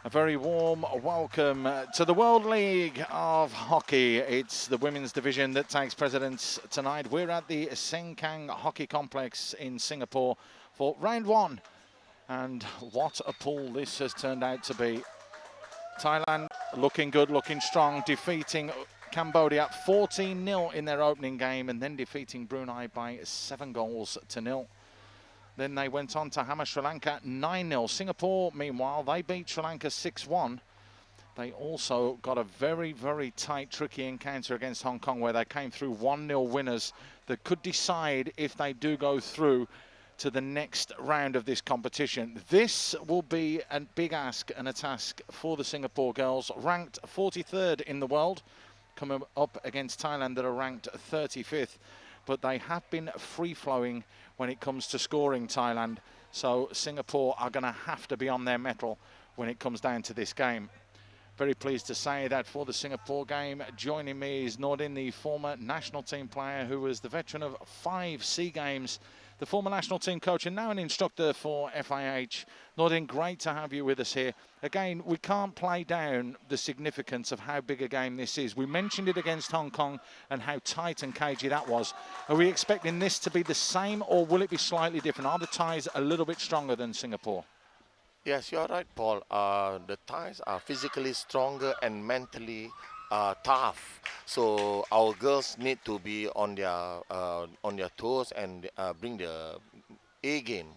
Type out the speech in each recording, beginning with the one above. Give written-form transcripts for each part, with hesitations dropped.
A very warm welcome to the World League of Hockey. It's the women's division that takes precedence tonight. We're at the Sengkang Hockey Complex in Singapore for round one. And what a pool this has turned out to be. Thailand looking good, looking strong, defeating Cambodia 14-0 in their opening game and then defeating Brunei by 7-0. Then they went on to hammer Sri Lanka 9-0. Singapore, meanwhile, they beat Sri Lanka 6-1. They also got a very, very tight, tricky encounter against Hong Kong where they came through 1-0 winners that could decide if they do go through to the next round of this competition. This will be a big ask and a task for the Singapore girls, ranked 43rd in the world, coming up against Thailand that are ranked 35th. But they have been free-flowing when it comes to scoring, Thailand. So Singapore are going to have to be on their mettle when it comes down to this game. Very pleased to say that for the Singapore game, joining me is Nordin, the former national team player who was the veteran of 5 SEA Games, the former national team coach and now an instructor for FIH. Nordin, great to have you with us here. Again, we can't play down the significance of how big a game this is. We mentioned it against Hong Kong and how tight and cagey that was. Are we expecting this to be the same or will it be slightly different? Are the Thais a little bit stronger than Singapore? Yes, you're right, Paul. The Thais are physically stronger and mentally tough. So our girls need to be on their toes and bring the A game.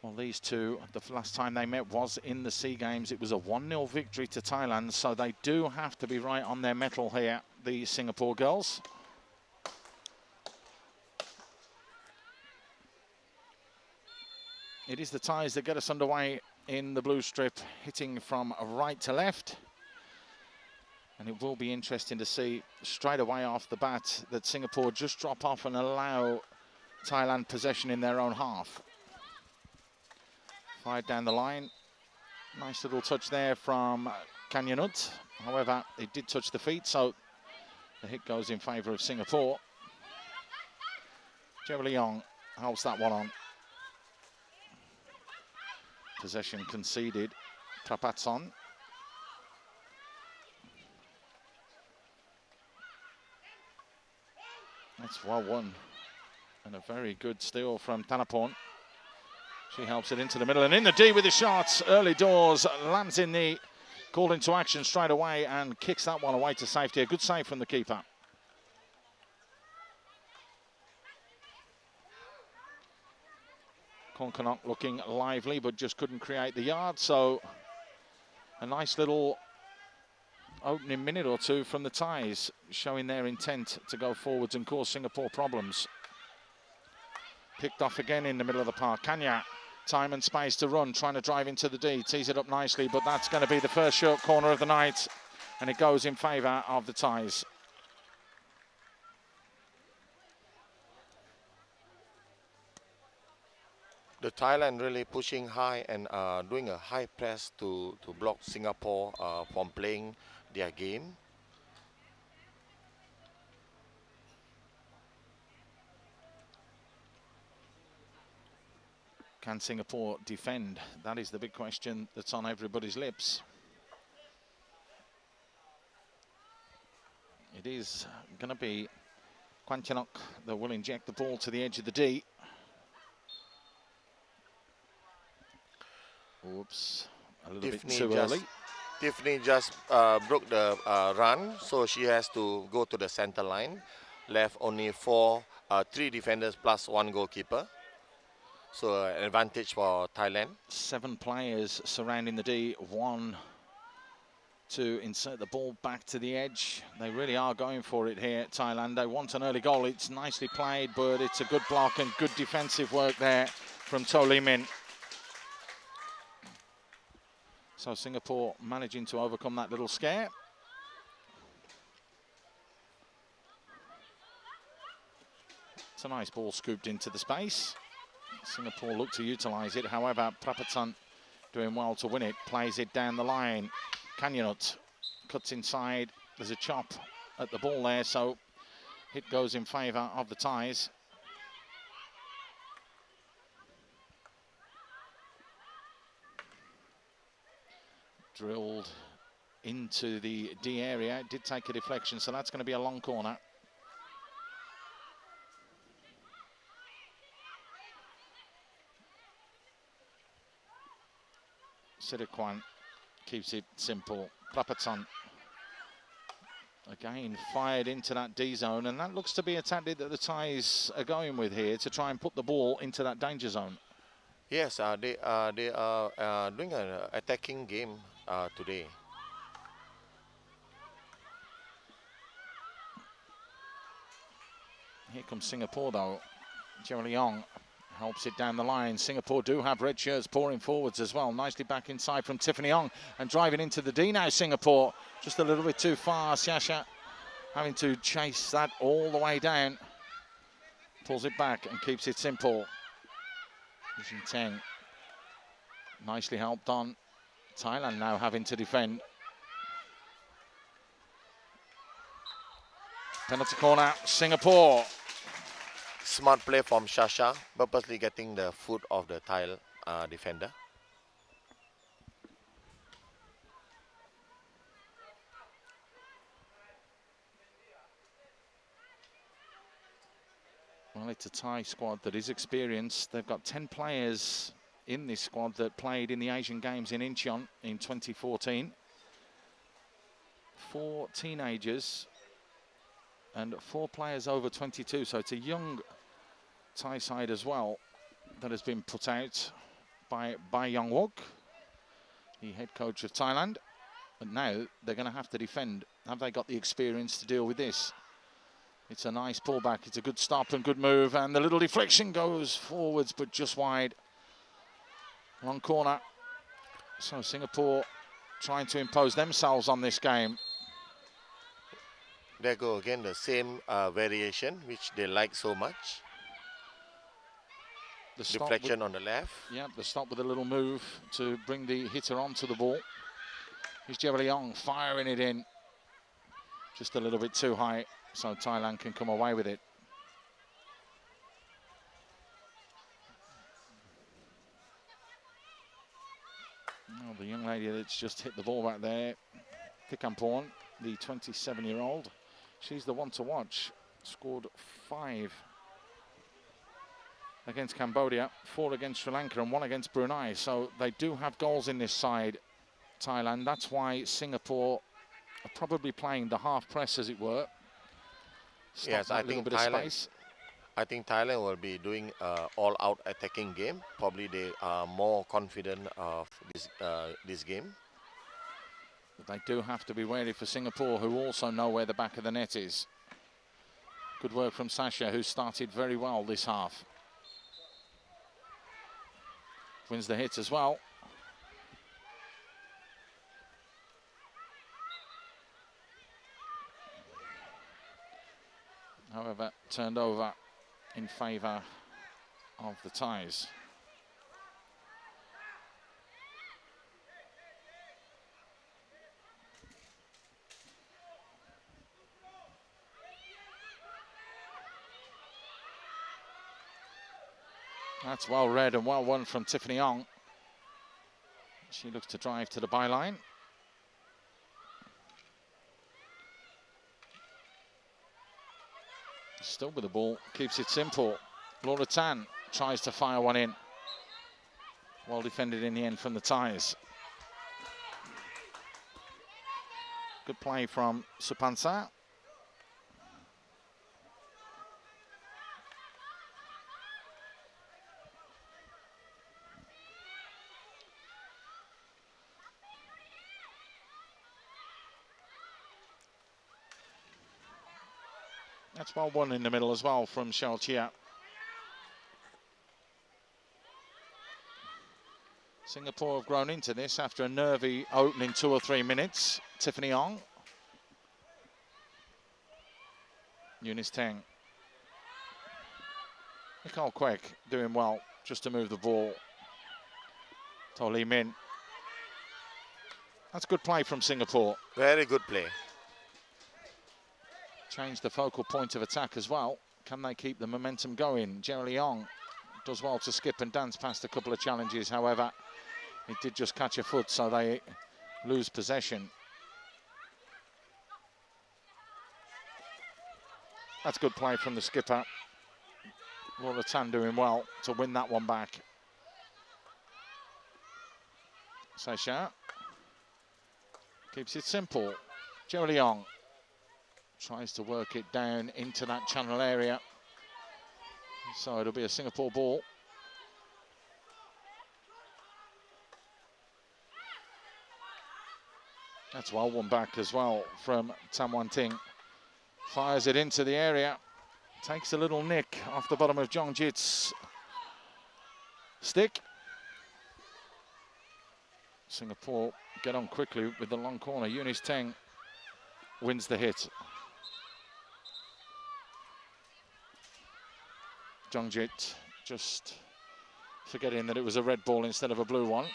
Well, these two, the last time they met was in the SEA Games. It was a 1-0 victory to Thailand, so they do have to be right on their mettle here, the Singapore girls. It is the Thais that get us underway in the blue strip, hitting from right to left. And it will be interesting to see straight away off the bat that Singapore just drop off and allow Thailand possession in their own half. Fired down the line. Nice little touch there from Kanyanut. However, it did touch the feet, so the hit goes in favour of Singapore. Cheryll holds that one on. Possession conceded. Praphatson. That's well won. And a very good steal from Thanaporn. She helps it into the middle and in the D with the shots. Early doors, lands in the call into action straight away and kicks that one away to safety. A good save from the keeper. Kornkanok looking lively but just couldn't create the yard. So a nice little opening minute or two from the Thais, showing their intent to go forwards and cause Singapore problems. Picked off again in the middle of the park. Kanya. Time and space to run, trying to drive into the D. Tees it up nicely, but that's going to be the first short corner of the night. And it goes in favour of the Thais. The Thailand really pushing high and doing a high press to block Singapore from playing their game. Can Singapore defend? That is the big question that's on everybody's lips. It is going to be Kanyanut that will inject the ball to the edge of the D. Oops, a little bit too early. Tiffany just broke the run, so she has to go to the center line. Left only 3 defenders plus 1 goalkeeper. So an advantage for Thailand. 7 players surrounding the D. 1 to insert the ball back to the edge. They really are going for it here, Thailand. They want an early goal. It's nicely played, but it's a good block and good defensive work there from To Lee Min. So Singapore managing to overcome that little scare. It's a nice ball scooped into the space. Singapore look to utilise it. However, Praphatson doing well to win it. Plays it down the line. Kanyanut cuts inside. There's a chop at the ball there, so hit goes in favour of the Thais. Drilled into the D area. It did take a deflection, so that's going to be a long corner. Sirikwan keeps it simple. Praphatson again fired into that D zone, and that looks to be a tactic that the Thais are going with here to try and put the ball into that danger zone. Yes, they are doing an attacking game today. Here comes Singapore though. Cheryll helps it down the line. Singapore do have red shirts pouring forwards as well. Nicely back inside from Tiffany and driving into the D now. Singapore just a little bit too far. Syasya having to chase that all the way down. Pulls it back and keeps it simple. Teng nicely helped on. Thailand now having to defend. Penalty corner, Singapore. Smart play from Syasya, purposely getting the foot of the Thai defender. Well, it's a Thai squad that is experienced. They've got 10 players in this squad that played in the Asian Games in Incheon in 2014. 4 teenagers and 4 players over 22. So it's a young Thai side as well that has been put out by Youngwook, the head coach of Thailand. But now they're going to have to defend. Have they got the experience to deal with this? It's a nice pullback. It's a good stop and good move. And the little deflection goes forwards, but just wide. Long corner. So Singapore trying to impose themselves on this game. There go again the same variation, which they like so much. The deflection on the left. Yeah, the stop with a little move to bring the hitter onto the ball. Here's Cheryll firing it in. Just a little bit too high, so Thailand can come away with it. Oh, the young lady that's just hit the ball back there, Tikhamporn, the 27-year-old. She's the one to watch. Scored 5 against Cambodia, 4 against Sri Lanka and 1 against Brunei. So they do have goals in this side, Thailand. That's why Singapore are probably playing the half press, as it were. Yes, I think Thailand will be doing all-out attacking game. Probably they are more confident of this game. But they do have to be wary for Singapore, who also know where the back of the net is. Good work from Syasya, who started very well this half. Wins the hit as well. However, turned over in favour of the Thais. That's well read and well won from Tiffany Ong. She looks to drive to the byline. Still with the ball, keeps it simple. Laura Tan tries to fire one in. Well defended in the end from the Thais. Good play from Supansa. That's well won in the middle as well from Chia. Singapore have grown into this after a nervy opening 2 or 3 minutes. Tiffany Ong. Eunice Teng. Nicole Kwek doing well just to move the ball. To Lee Min. That's good play from Singapore. Very good play. Change the focal point of attack as well. Can they keep the momentum going? Cheryll does well to skip and dance past a couple of challenges. However, it did just catch a foot, so they lose possession. That's good play from the skipper. Tan doing well to win that one back. Syasya keeps it simple. Cheryll tries to work it down into that channel area. So it'll be a Singapore ball. That's well won back as well from Tam Wan Ting. Fires it into the area. Takes a little nick off the bottom of Jongjit's stick. Singapore get on quickly with the long corner. Yunis Teng wins the hit. Jongjit just forgetting that it was a red ball instead of a blue one.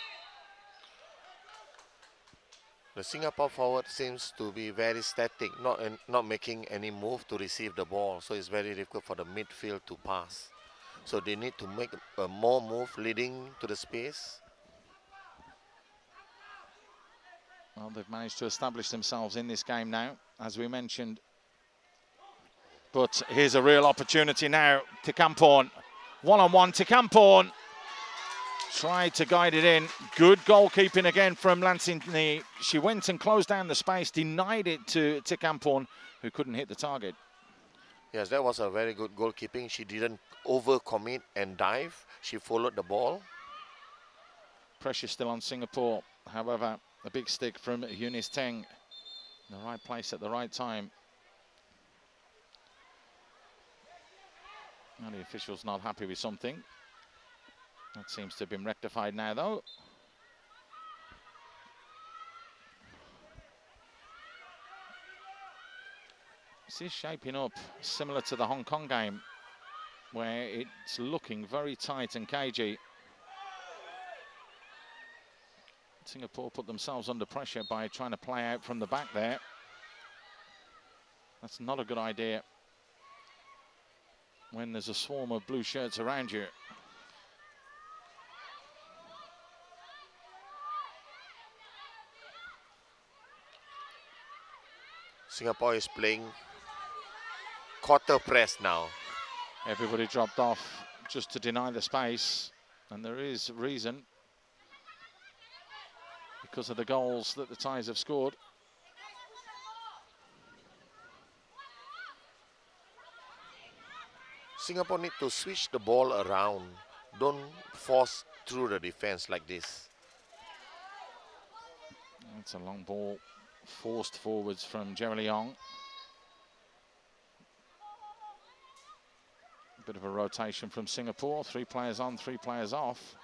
The Singapore forward seems to be very static, not making any move to receive the ball. So it's very difficult for the midfield to pass. So they need to make a more move leading to the space. Well, they've managed to establish themselves in this game now, as we mentioned. But here's a real opportunity now. Tikhamporn, one-on-one. Tikhamporn tried to guide it in. Good goalkeeping again from Lansing. She went and closed down the space, denied it to Tikhamporn, who couldn't hit the target. Yes, that was a very good goalkeeping. She didn't overcommit and dive. She followed the ball. Pressure still on Singapore. However, a big stick from Yunis Teng. In the right place at the right time. Now the official's not happy with something. That seems to have been rectified now, though. This is shaping up similar to the Hong Kong game, where it's looking very tight and cagey. Singapore put themselves under pressure by trying to play out from the back there. That's not a good idea when there's a swarm of blue shirts around you. Singapore is playing quarter press now. Everybody dropped off just to deny the space, and there is reason because of the goals that the Thais have scored. Singapore need to switch the ball around. Don't force through the defense like this. It's a long ball forced forwards from Cheryll. A bit of a rotation from Singapore. 3 players on, 3 players off.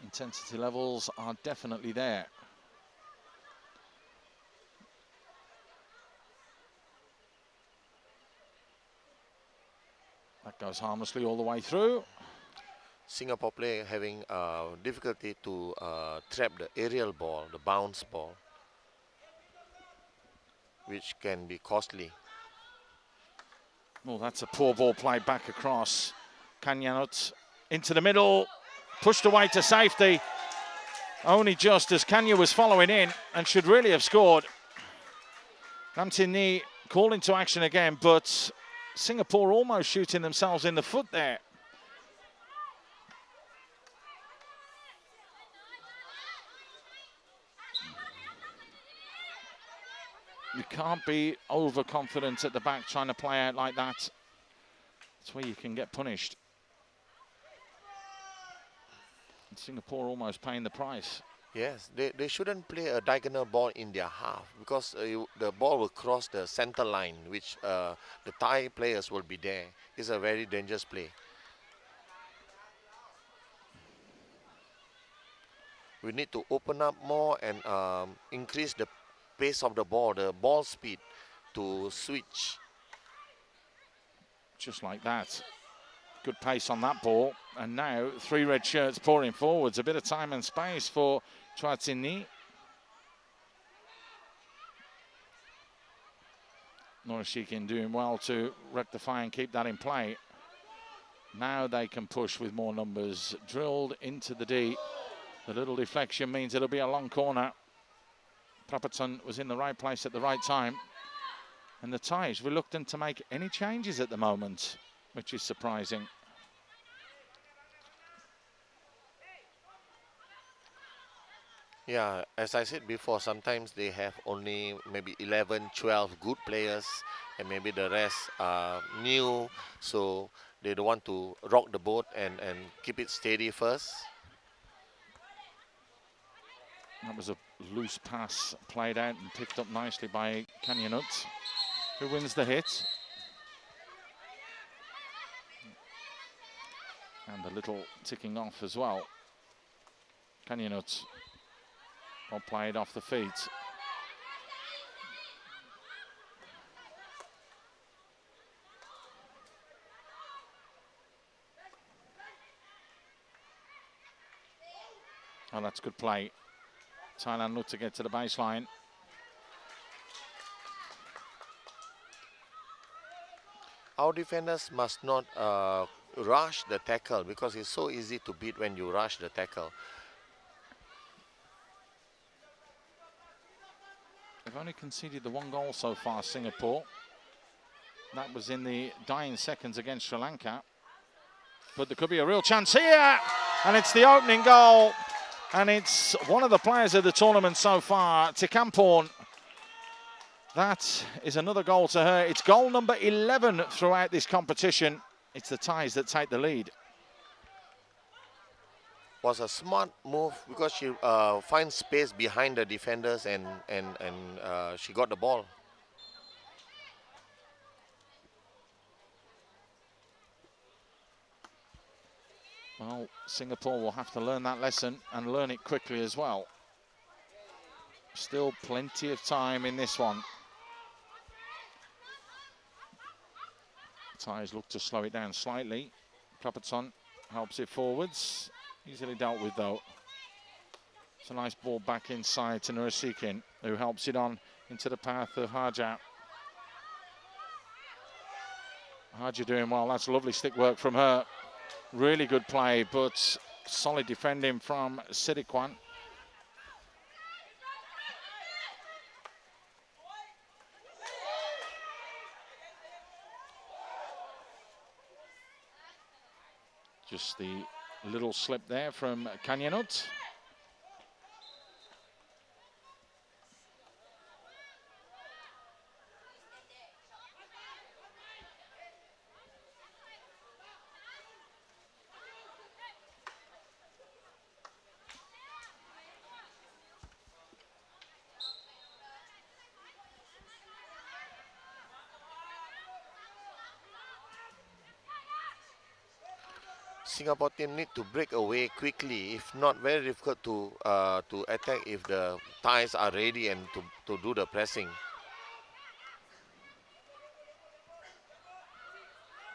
Intensity levels are definitely there. That goes harmlessly all the way through. Singapore player having difficulty to trap the aerial ball, the bounce ball, which can be costly. Well, that's a poor ball played back across. Kanyanut into the middle, pushed away to safety. Only just as Kanya was following in and should really have scored. Namtin called into action again, but Singapore almost shooting themselves in the foot there. You can't be overconfident at the back trying to play out like that. That's where you can get punished. And Singapore almost paying the price. Yes, they shouldn't play a diagonal ball in their half because the ball will cross the center line, which the Thai players will be there. It's a very dangerous play. We need to open up more and increase the pace of the ball speed to switch. Just like that. Good pace on that ball. And now 3 red shirts pouring forwards. A bit of time and space for Chua-Tin-Ni. Norashikin doing well to rectify and keep that in play. Now they can push with more numbers. Drilled into the D. The little deflection means it'll be a long corner. Praphatson was in the right place at the right time. And the Thai is reluctant to make any changes at the moment, which is surprising. Yeah, as I said before, sometimes they have only maybe 11, 12 good players, and maybe the rest are new, so they don't want to rock the boat and keep it steady first. That was a loose pass played out and picked up nicely by Kanyanut, who wins the hit. And a little ticking off as well. Kanyanut, well played off the feet. Oh, that's good play. Thailand look to get to the baseline. Our defenders must not rush the tackle because it's so easy to beat when you rush the tackle. They've only conceded the 1 goal so far, Singapore. That was in the dying seconds against Sri Lanka. But there could be a real chance here. And it's the opening goal. And it's one of the players of the tournament so far, Tikhamporn. That is another goal to her. It's goal number 11 throughout this competition. It's the Thais that take the lead. Was a smart move because she finds space behind the defenders and she got the ball. Well, Singapore will have to learn that lesson and learn it quickly as well. Still plenty of time in this one. Thais look to slow it down slightly. Praphatson helps it forwards. Easily dealt with though. It's a nice ball back inside to Nurasikin, who helps it on into the path of Haja. Haja doing well. That's lovely stick work from her. Really good play, but solid defending from Sirikwan. Just the little slip there from Kanyanut. Singapore team need to break away quickly. If not, very difficult to attack if the Thais are ready and to do the pressing.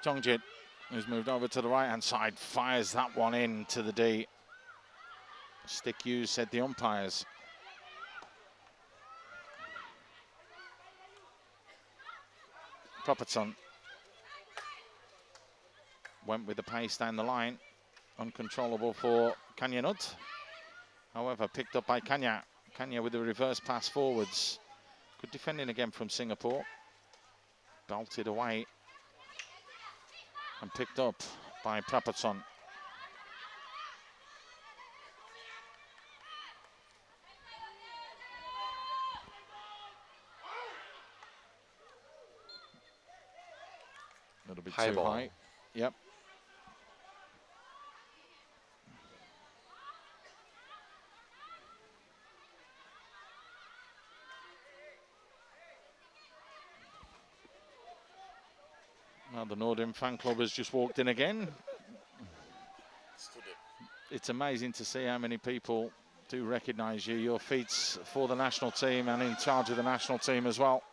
Jongjit, who's moved over to the right-hand side, fires that one in to the D. Stick used, said the umpires. Praphatson went with the pace down the line. Uncontrollable for Kanyanut. However, picked up by Kanya. Kanya with a reverse pass forwards. Good defending again from Singapore. Belted away. And picked up by Praphatson. A little bit High too ball. high. Yep. Now the Northern fan club has just walked in again. It's amazing to see how many people do recognise you. Your feats for the national team and in charge of the national team as well.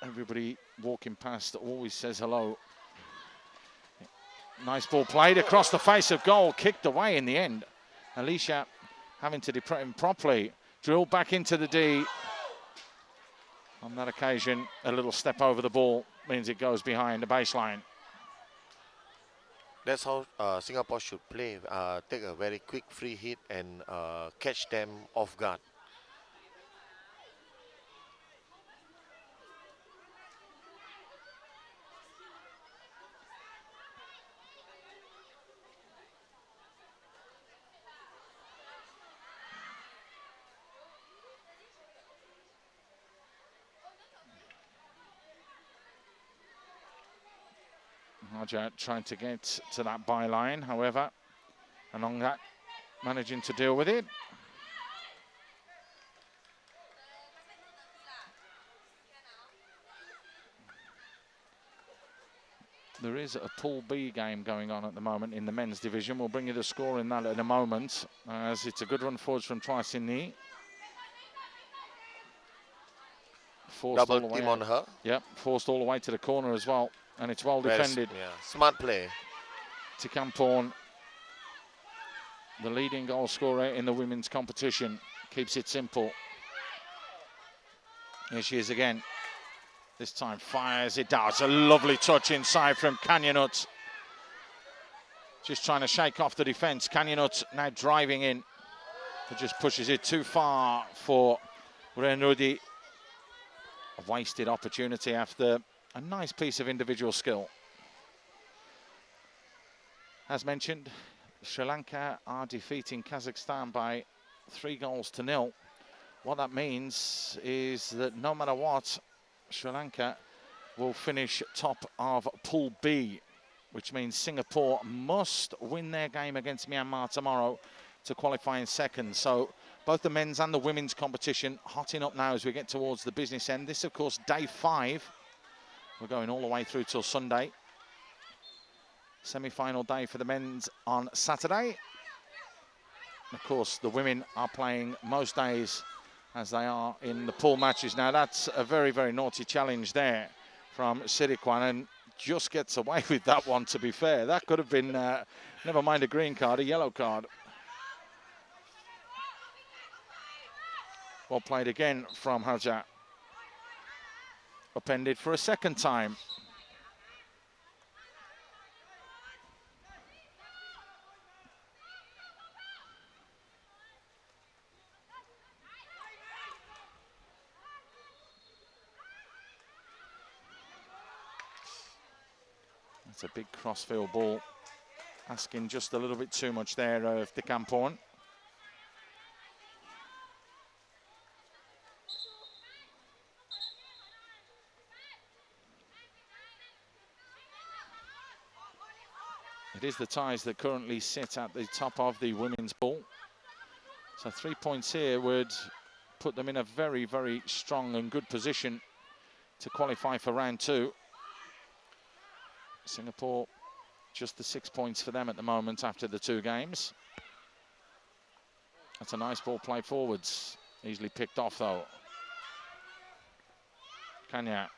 Everybody walking past always says hello. Nice ball played across the face of goal, kicked away in the end. Alicia having to depress him properly. Drilled back into the D. On that occasion, a little step over the ball means it goes behind the baseline. That's how Singapore should play. Take a very quick free hit and catch them off guard. Raja trying to get to that byline, however, Anongnat managing to deal with it. There is a Pool B game going on at the moment in the men's division. We'll bring you the score in that in a moment, as it's a good run forwards from Twice-in-Knee. Double team on her. Yep, forced all the way to the corner as well, and it's well defended. Yeah, smart play. Tikhamporn, the leading goal scorer in the women's competition, keeps it simple. Here she is again. This time fires it down. It's a lovely touch inside from Kanyanut. Just trying to shake off the defence. Kanyanut now driving in. It just pushes it too far for Renudi. A wasted opportunity after a nice piece of individual skill. As mentioned, Sri Lanka are defeating Kazakhstan by 3-0. What that means is that no matter what, Sri Lanka will finish top of Pool B, which means Singapore must win their game against Myanmar tomorrow to qualify in second. So both the men's and the women's competition hotting up now as we get towards the business end. This, of course, day 5. We're going all the way through till Sunday. Semi-final day for the men's on Saturday. Of course, the women are playing most days as they are in the pool matches. Now, that's a very, very naughty challenge there from Sirikwan, and just gets away with that one, to be fair. That could have been, never mind a green card, a yellow card. Well played again from Haja. Upended for a second time. That's a big crossfield ball. Asking just a little bit too much there of Tikhamporn. It is the Thais that currently sit at the top of the women's pool. So 3 points here would put them in a very, very strong and good position to qualify for round 2. Singapore, just the 6 points for them at the moment after the 2 games. That's a nice ball play forwards. Easily picked off though. Kanya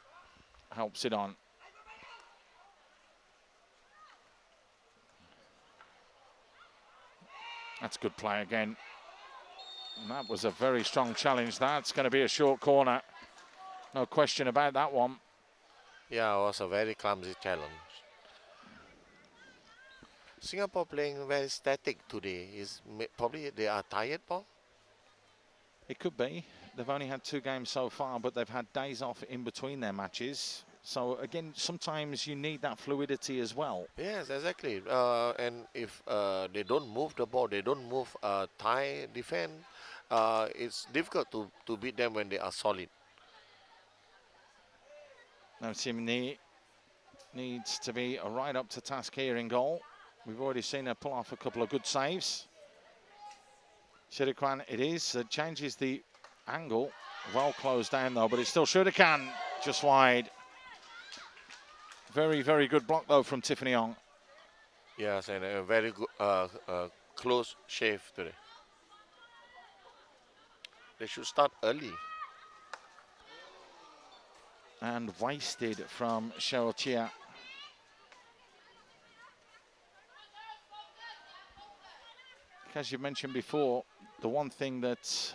helps it on. That's good play again. And that was a very strong challenge. That's going to be a short corner. No question about that one. Yeah, it was a very clumsy challenge. Singapore playing very static today. Probably they are tired, Paul? It could be. They've only had 2 games so far, but they've had days off in between their matches. So again, sometimes you need that fluidity as well. Yes, exactly. And if they don't move the ball, they don't move Thai defense, it's difficult to beat them when they are solid. Now Tiffany needs to be right up to task here in goal. We've already seen her pull off a couple of good saves. Sirikwan it is. Changes the angle. Well closed down though, but it still Sirikwan just wide. Very, very good block though from Tiffany Ong. Yes, and a very good close shave today. They should start early. And wasted from Cheryll Chia. As you mentioned before, the one thing that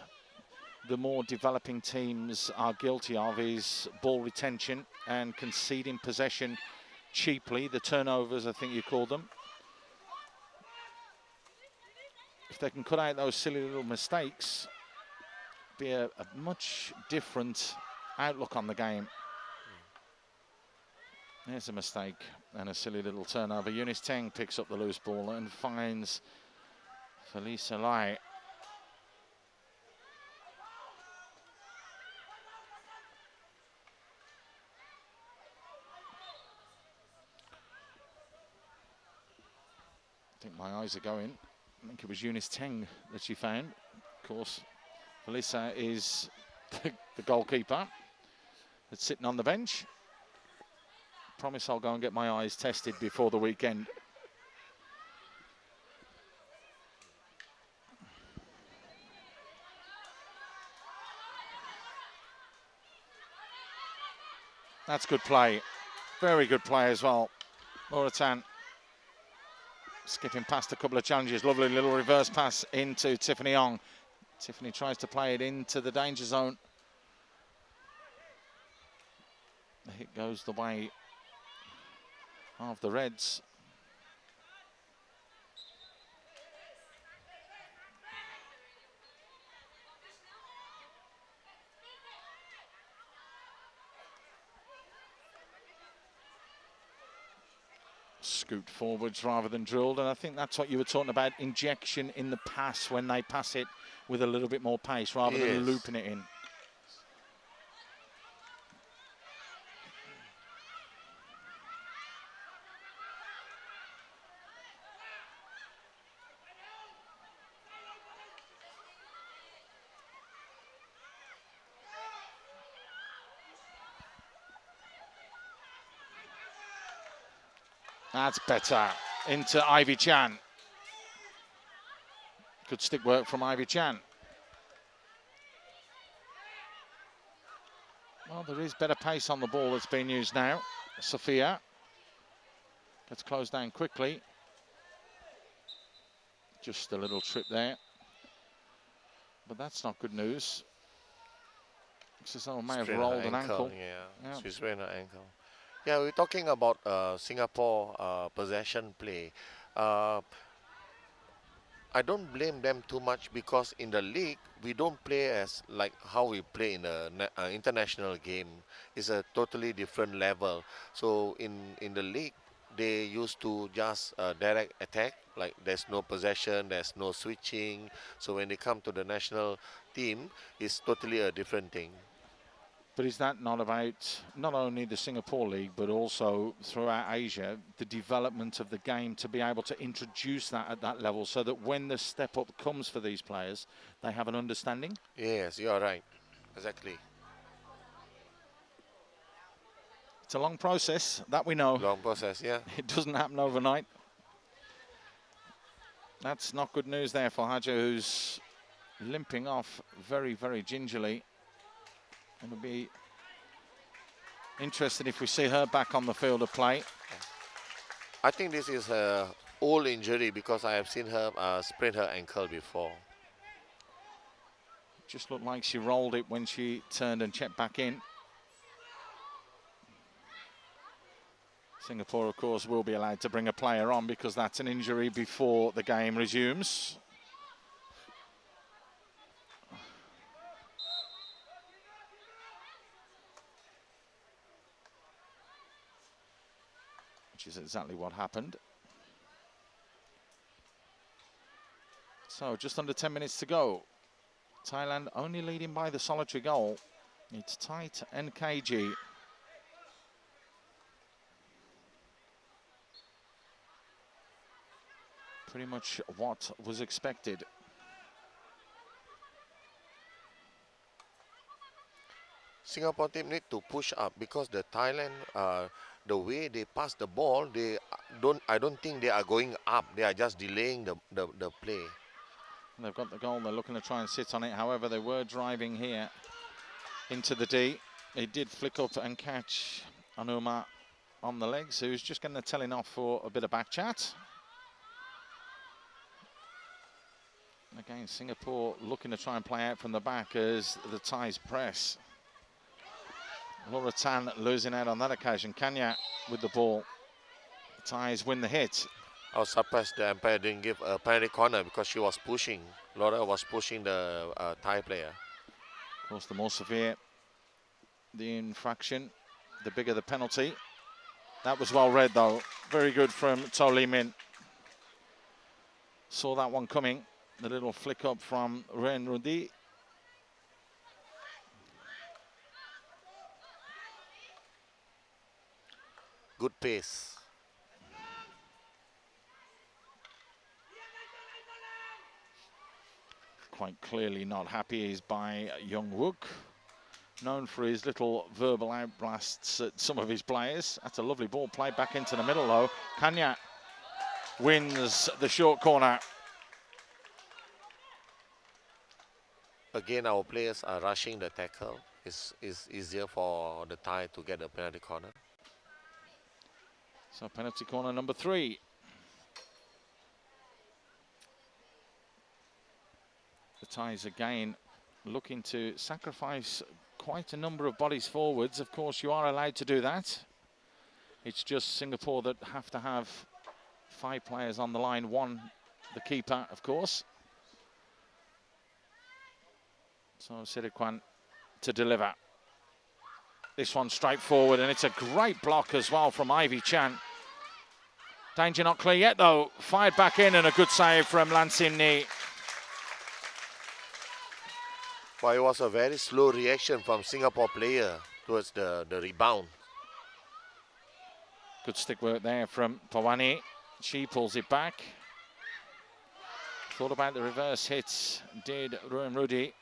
the more developing teams are guilty of is ball retention and conceding possession cheaply. The turnovers, I think you call them. if they can cut out those silly little mistakes, be a much different outlook on the game. There's a mistake and a silly little turnover. Eunice Teng picks up the loose ball and finds Felice Lai. I think my eyes are going. I think it was Eunice Teng that she found. Of course, Felisa is the goalkeeper that's sitting on the bench. Promise I'll go and get my eyes tested before the weekend. That's good play. Very good play as well. Laura Tan skipping past a couple of challenges. Lovely little reverse pass into Tiffany Ong. Tiffany tries to play it into the danger zone. The hit goes the way of the Reds. Scoot forwards rather than drilled, and I think that's what you were talking about, injection in the pass when they pass it with a little bit more pace rather than looping it in. That's better. Into Ivy Chan. Good stick work from Ivy Chan. Well, there is better pace on the ball that's being used now. Sophia gets closed down quickly. Just a little trip there. But that's not good news. Looks as though I may have rolled an ankle. Yeah, she's sprained her ankle. Yeah, we're talking about Singapore possession play. I don't blame them too much because in the league, we don't play as like how we play in the international game. It's a totally different level. So in the league, they used to just direct attack, like there's no possession, there's no switching. So when they come to the national team, it's totally a different thing. But is that not about not only the Singapore League, but also throughout Asia, the development of the game to be able to introduce that at that level so that when the step up comes for these players, they have an understanding? Yes, you are right. Exactly. It's a long process, that we know. Long process, yeah. It doesn't happen overnight. That's not good news there for Haja, who's limping off very, very gingerly. It'll be interesting if we see her back on the field of play. I think this is her old injury because I have seen her sprain her ankle before. Just looked like she rolled it when she turned and checked back in. Singapore, of course, will be allowed to bring a player on because that's an injury before the game resumes. Which is exactly what happened. So just under 10 minutes to go. Thailand only leading by the solitary goal. It's tight and cagey. Pretty much what was expected. Singapore team need to push up because the Thailand, the way they pass the ball, I don't think they are going up. They are just delaying the play. And they've got the goal. They're looking to try and sit on it. However, they were driving here into the D. They did flick up and catch Anuma on the legs, who's just getting the telling off for a bit of back chat. And again, Singapore looking to try and play out from the back as the Thais press. Laura Tan losing out on that occasion. Kanya with the ball. The Thais win the hit. I was surprised the umpire didn't give a penalty corner because she was pushing. Laura was pushing the Thai player. Of course, the more severe the infraction, the bigger the penalty. That was well read, though. Very good from To Lee Min. Saw that one coming. The little flick up from Ren Rudi. Good pace. Quite clearly not happy is by Young Wook, known for his little verbal outblasts at some of his players. That's a lovely ball played back into the middle, though. Kanya wins the short corner. Again, our players are rushing the tackle. It's easier for the Thai to get a penalty corner. So penalty corner number 3. The Thais again looking to sacrifice quite a number of bodies forwards. Of course, you are allowed to do that. It's just Singapore that have to have 5 players on the line. 1, the keeper, of course. So Sirikwan to deliver. This one straight forward, and it's a great block as well from Ivy Chan. Danger not clear yet, though. Fired back in, and a good save from Lan Sim Ni. But it was a very slow reaction from Singapore player towards the rebound. Good stick work there from Pawani. She pulls it back. Thought about the reverse hits, did Ruan Rudi.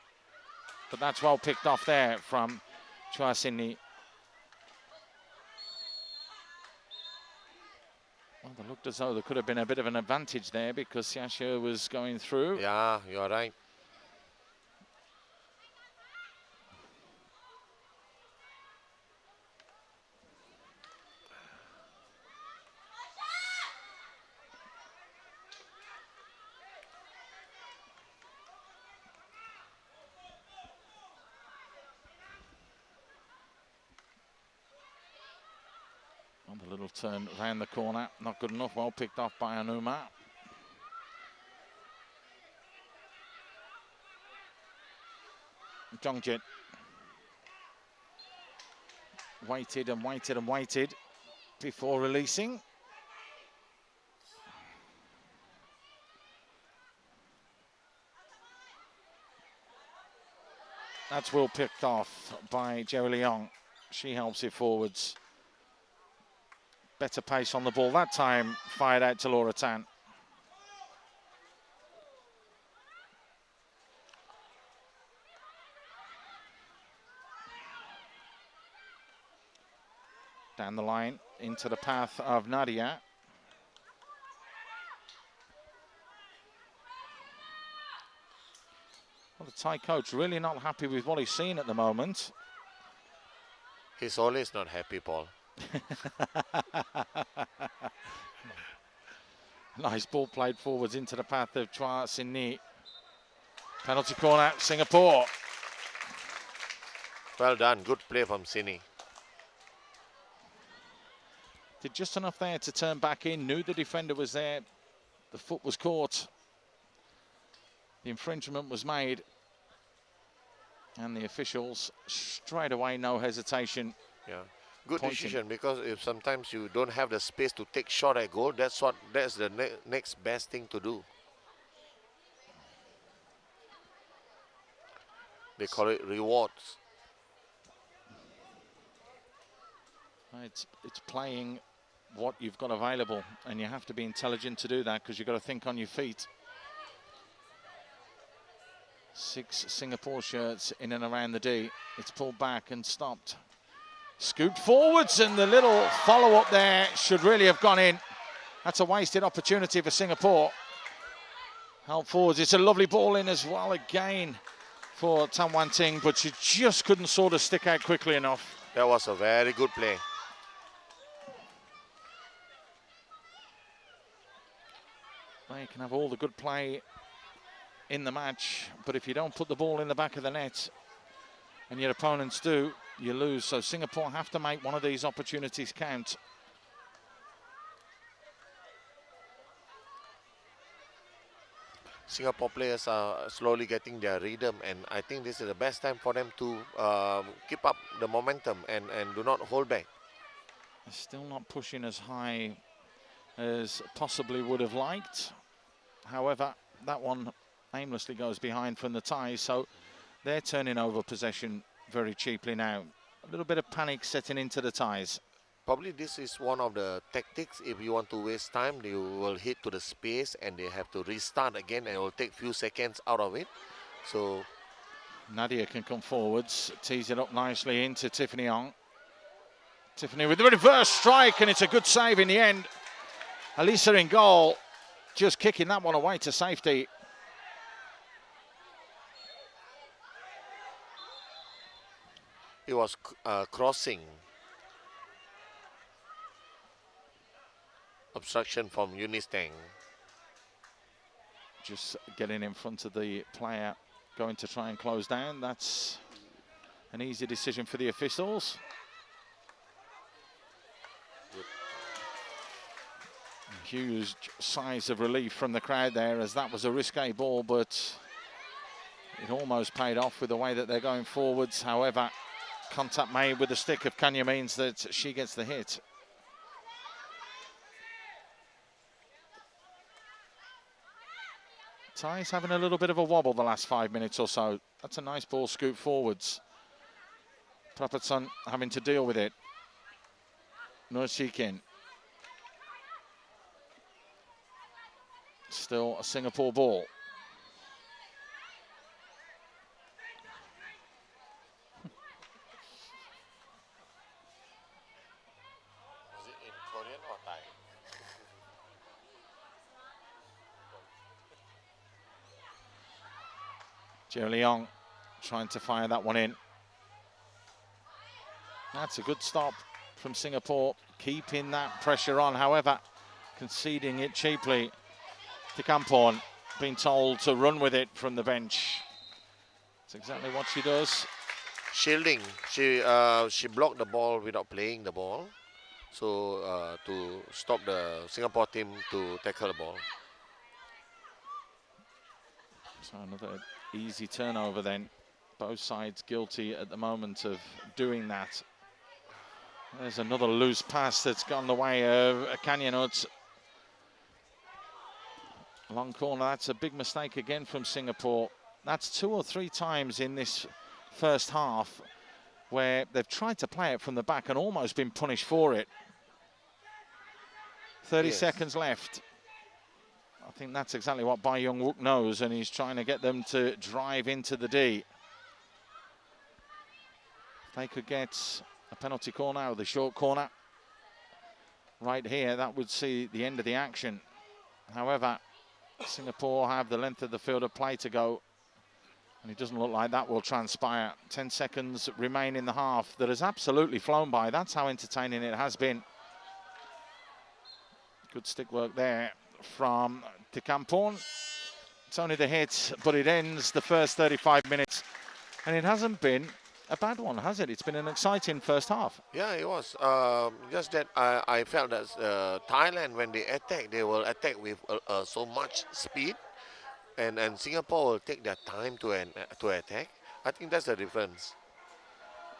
But that's well picked off there from Chua Sin Ni. Well, it looked as though there could have been a bit of an advantage there because Syasya was going through. Yeah, you're right. On the little turn round the corner, not good enough, well picked off by Anuma. Jongjit waited and waited and waited before releasing. That's well picked off by Cheryll Leong. She helps it forwards. Better pace on the ball that time, fired out to Laura Tan. Down the line, into the path of Nadia. Well, the Thai coach really not happy with what he's seen at the moment. He's always not happy, Paul. Nice ball played forwards into the path of Chua Sin Ni. Penalty corner, Singapore. Well done, good play from Sini. Did just enough there to turn back in, knew the defender was there. The foot was caught. The infringement was made. And the officials straight away, no hesitation. Yeah. Good Pointing. decision, because if sometimes you don't have the space to take shot at goal, that's the next best thing to do. They call it rewards. It's playing what you've got available, and you have to be intelligent to do that because you've got to think on your feet. 6 Singapore shirts in and around the D. It's pulled back and stopped. Scooped forwards, and the little follow-up there should really have gone in. That's a wasted opportunity for Singapore. Help forwards. It's a lovely ball in as well again for Tan Wan Ting, but she just couldn't sort of stick out quickly enough. That was a very good play. They can have all the good play in the match, but if you don't put the ball in the back of the net, and your opponents do, you lose. So Singapore have to make one of these opportunities count. Singapore players are slowly getting their rhythm, and I think this is the best time for them to keep up the momentum and do not hold back. Still not pushing as high as possibly would have liked. However, that one aimlessly goes behind from the Thais, so they're turning over possession very cheaply now. A little bit of panic setting into the Thais. Probably this is one of the tactics. If you want to waste time, you will hit to the space and they have to restart again, and it will take few seconds out of it. So Nadia can come forwards, tease it up nicely into Tiffany Ong. Tiffany with the reverse strike, and it's a good save in the end. Elisa in goal, just kicking that one away to safety. it was crossing. Obstruction from Unistang. Just getting in front of the player, going to try and close down. That's an easy decision for the officials. Huge sighs of relief from the crowd there, as that was a risque ball, but it almost paid off with the way that they're going forwards. However, contact made with the stick of Kanya means that she gets the hit. Thai's having a little bit of a wobble the last 5 minutes or so. That's a nice ball scoop forwards. Praphatson having to deal with it. Nursikin. Still a Singapore ball. Was it in Korean or Thai? Cheryll trying to fire that one in. That's a good stop from Singapore, keeping that pressure on. However, conceding it cheaply. Tikhamporn being told to run with it from the bench. That's exactly what she does. Shielding. She blocked the ball without playing the ball, so to stop the Singapore team to tackle the ball. So another easy turnover then. Both sides guilty at the moment of doing that. There's another loose pass that's gone the way of Kanyanut. Long corner, that's a big mistake again from Singapore. That's 2 or 3 times in this first half where they've tried to play it from the back and almost been punished for it. 30 seconds left. I think that's exactly what Bai Young Wook knows, and he's trying to get them to drive into the D. If they could get a penalty corner or the short corner right here, that would see the end of the action. However, Singapore have the length of the field of play to go, and it doesn't look like that will transpire. 10 seconds remain in the half that has absolutely flown by. That's how entertaining it has been. Good stick work there from Tikhamporn. It's only the hit, but it ends the first 35 minutes, and it hasn't been a bad one, has it? It's been an exciting first half. Yeah, it was. Just that I felt that Thailand, when they attack, they will attack with so much speed, and Singapore will take their time to attack. I think that's the difference.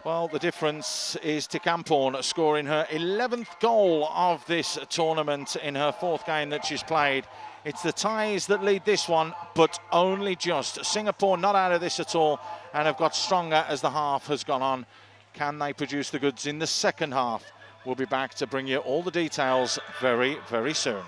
Well, the difference is Tikhamporn scoring her 11th goal of this tournament in her 4th game that she's played. It's the Thais that lead this one, but only just. Singapore not out of this at all and have got stronger as the half has gone on. Can they produce the goods in the second half? We'll be back to bring you all the details very, very soon.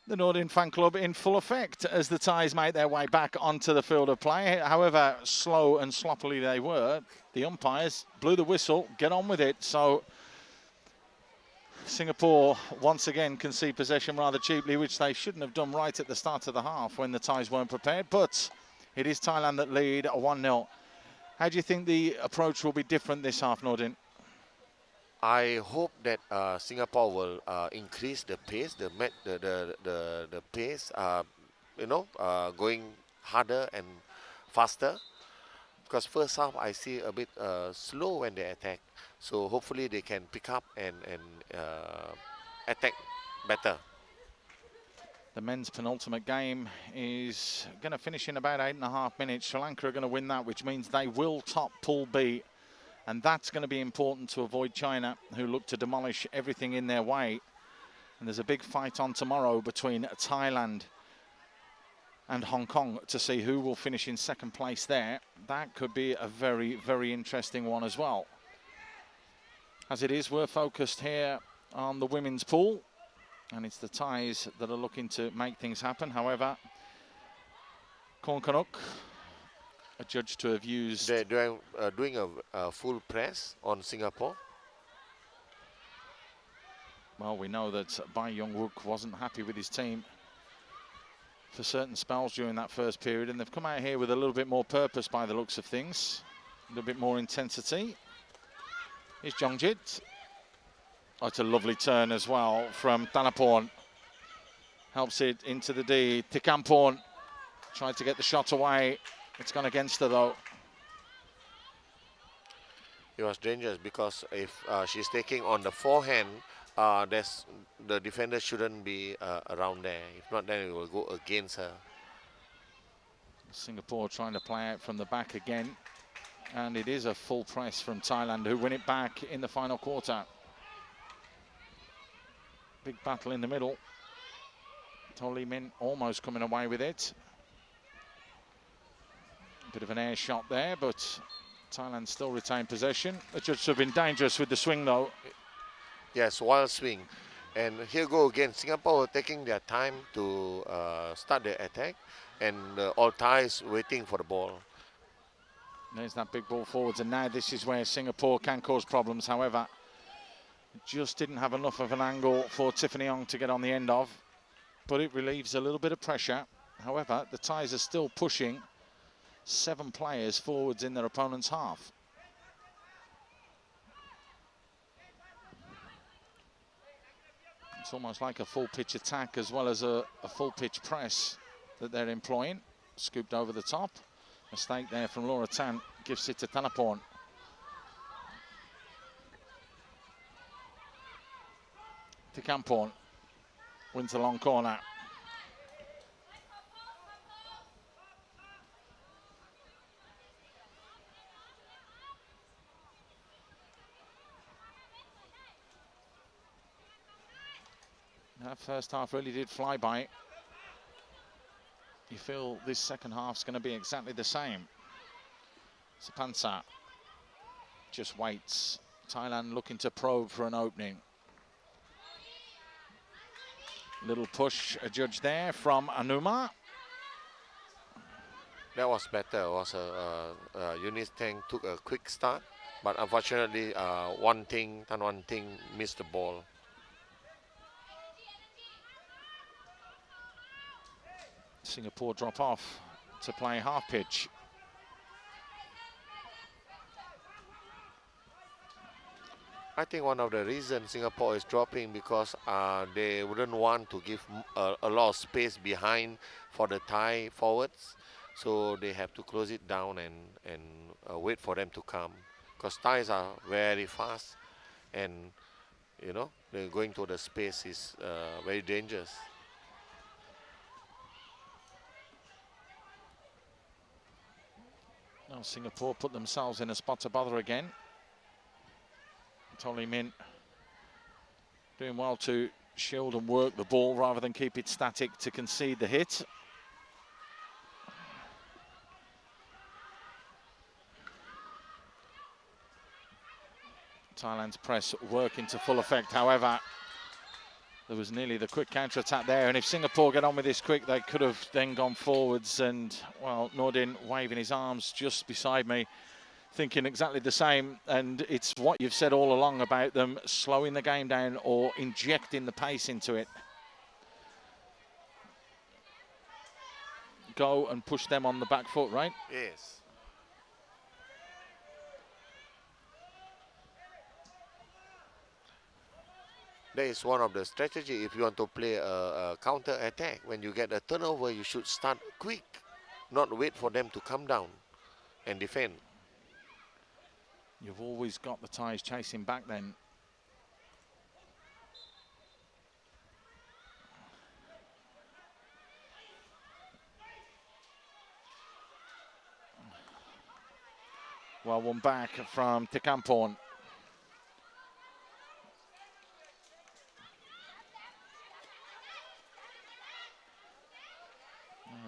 The Nordin fan club in full effect as the Thais make their way back onto the field of play. However slow and sloppily they were, the umpires blew the whistle, get on with it. So Singapore once again concede possession rather cheaply, which they shouldn't have done right at the start of the half when the Thais weren't prepared. But it is Thailand that lead 1-0. How do you think the approach will be different this half, Nordin? I hope that Singapore will increase the pace, the pace, going harder and faster. Because first half I see a bit slow when they attack, so hopefully they can pick up and attack better. The men's penultimate game is going to finish in about 8.5 minutes. Sri Lanka are going to win that, which means they will top Pool B. And that's going to be important to avoid China, who look to demolish everything in their way. And there's a big fight on tomorrow between Thailand and Hong Kong to see who will finish in second place there. That could be a very, very interesting one as well. As it is, we're focused here on the women's pool. And it's the Thais that are looking to make things happen. However, Kornkanok, a judge to have used... They're doing a full press on Singapore. Well, we know that Bai Young-wook wasn't happy with his team for certain spells during that first period, and they've come out here with a little bit more purpose by the looks of things, a little bit more intensity. Here's Jongjit. Oh, it's a lovely turn as well from Thanaporn. Helps it into the D. Tikhamporn tried to get the shot away. It's gone against her though. It was dangerous because if she's taking on the forehand, the defender shouldn't be around there. If not, then it will go against her. Singapore trying to play out from the back again. And it is a full press from Thailand, who win it back in the final quarter. Big battle in the middle. Tolly Min almost coming away with it. Bit of an air shot there, but Thailand still retain possession. The judge have been dangerous with the swing though. Yes, wild swing. And here go again. Singapore taking their time to start their attack, and all Thais waiting for the ball. There's that big ball forwards, and now this is where Singapore can cause problems. However, just didn't have enough of an angle for Tiffany to get on the end of, but it relieves a little bit of pressure. However, the Thais are still pushing 7 players forwards in their opponent's half. It's almost like a full pitch attack as well as a full pitch press that they're employing. Scooped over the top. Mistake there from Laura Tan, gives it to Thanaporn. Tikhamporn wins the long corner. That first half really did fly by. You feel this second half's going to be exactly the same. Supansa just waits. Thailand looking to probe for an opening. Little push, a judge there from Anuma. That was better. It was Eunice Tang took a quick start, but unfortunately, Tan Ting missed the ball. Singapore drop off to play half pitch. I think one of the reasons Singapore is dropping because they wouldn't want to give a lot of space behind for the Thai forwards, so they have to close it down and wait for them to come, because Thais are very fast, and you know, they're going to the space is very dangerous. Now Singapore put themselves in a spot to bother again. Tolly Min doing well to shield and work the ball rather than keep it static to concede the hit. Thailand's press working to full effect, however. There was nearly the quick counter-attack there, and if Singapore get on with this quick, they could have then gone forwards. And, well, Nordin waving his arms just beside me, thinking exactly the same. And it's what you've said all along about them slowing the game down or injecting the pace into it. Go and push them on the back foot, right? Yes. That is one of the strategy if you want to play a counter attack. When you get a turnover, you should start quick, not wait for them to come down and defend. You've always got the Thais chasing back then. Well, one back from Tikhamporn.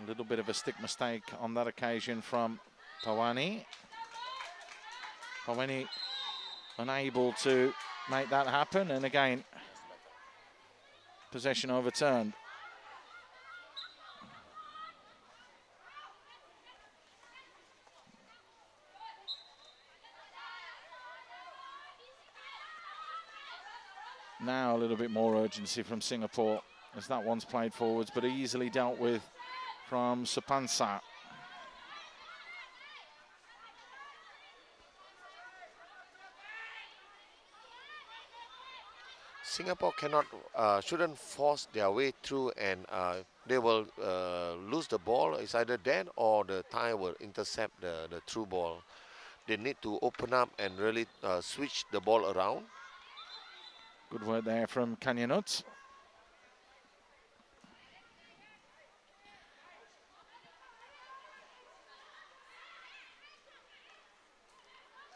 A little bit of a stick mistake on that occasion from Pawani. Pawani unable to make that happen, and again, possession overturned. Now a little bit more urgency from Singapore as that one's played forwards, but easily dealt with from Supansa. Singapore shouldn't force their way through, and they will lose the ball. It's either that or the Thai will intercept the through ball. They need to open up and really switch the ball around. Good work there from Kanyanut.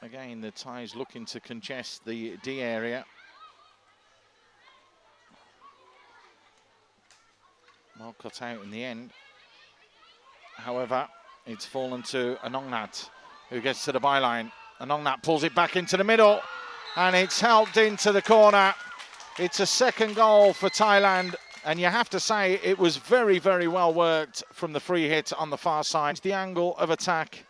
Again, the Thais looking to congest the D area. Well cut out in the end. However, it's fallen to Anongnat, who gets to the byline. Anongnat pulls it back into the middle, and it's helped into the corner. It's a second goal for Thailand, and you have to say it was very, very well worked from the free hit on the far side. The angle of attack,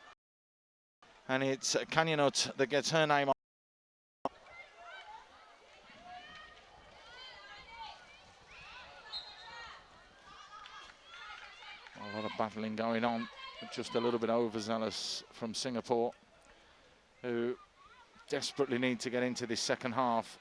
and it's Kanyanut that gets her name on. A lot of battling going on, just a little bit overzealous from Singapore, who desperately need to get into this second half.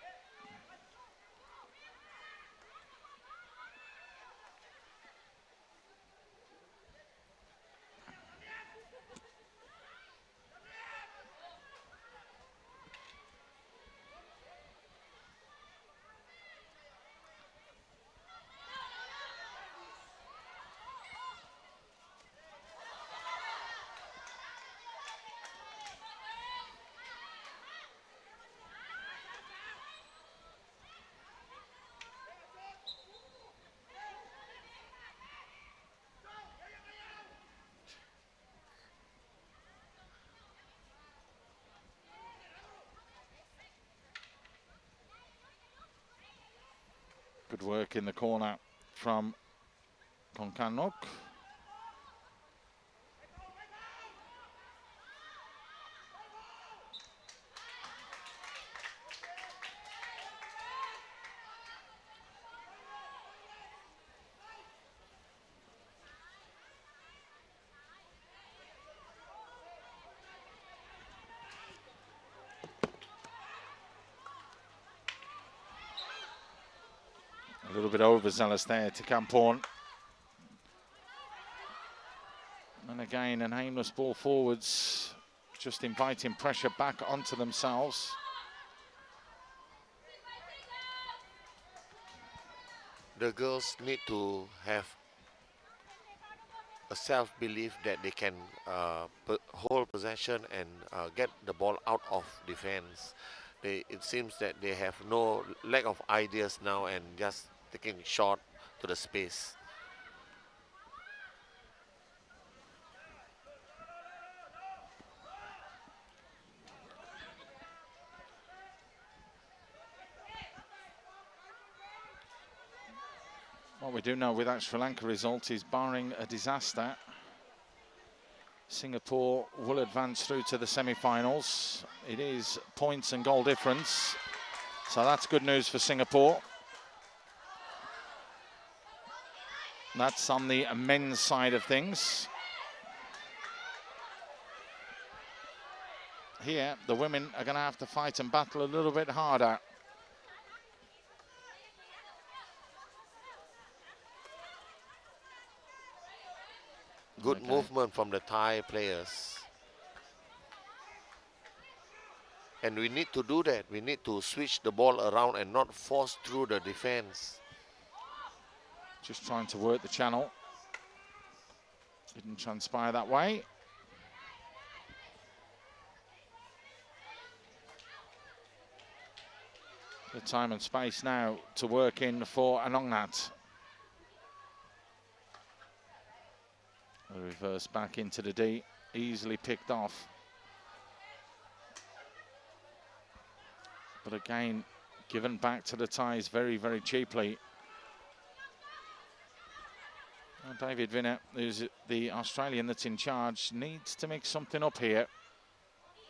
Good work in the corner from Kornkanok. A little bit overzealous there to Tikhamporn. And again, an aimless ball forwards, just inviting pressure back onto themselves. The girls need to have a self-belief that they can hold possession and get the ball out of defense. It seems that they have no lack of ideas now and just taking shot to the space. What we do know with that Sri Lanka result is, barring a disaster, Singapore will advance through to the semi-finals. It is points and goal difference, so that's good news for Singapore. That's on the men's side of things. Here, the women are going to have to fight and battle a little bit harder. Good movement from the Thai players. And we need to do that. We need to switch the ball around and not force through the defense. Just trying to work the channel. Didn't transpire that way. The time and space now to work in for Anongnat. The reverse back into the D, easily picked off. But again, given back to the Thais very, very cheaply. Well, David Vinner, who's the Australian that's in charge, needs to make something up here.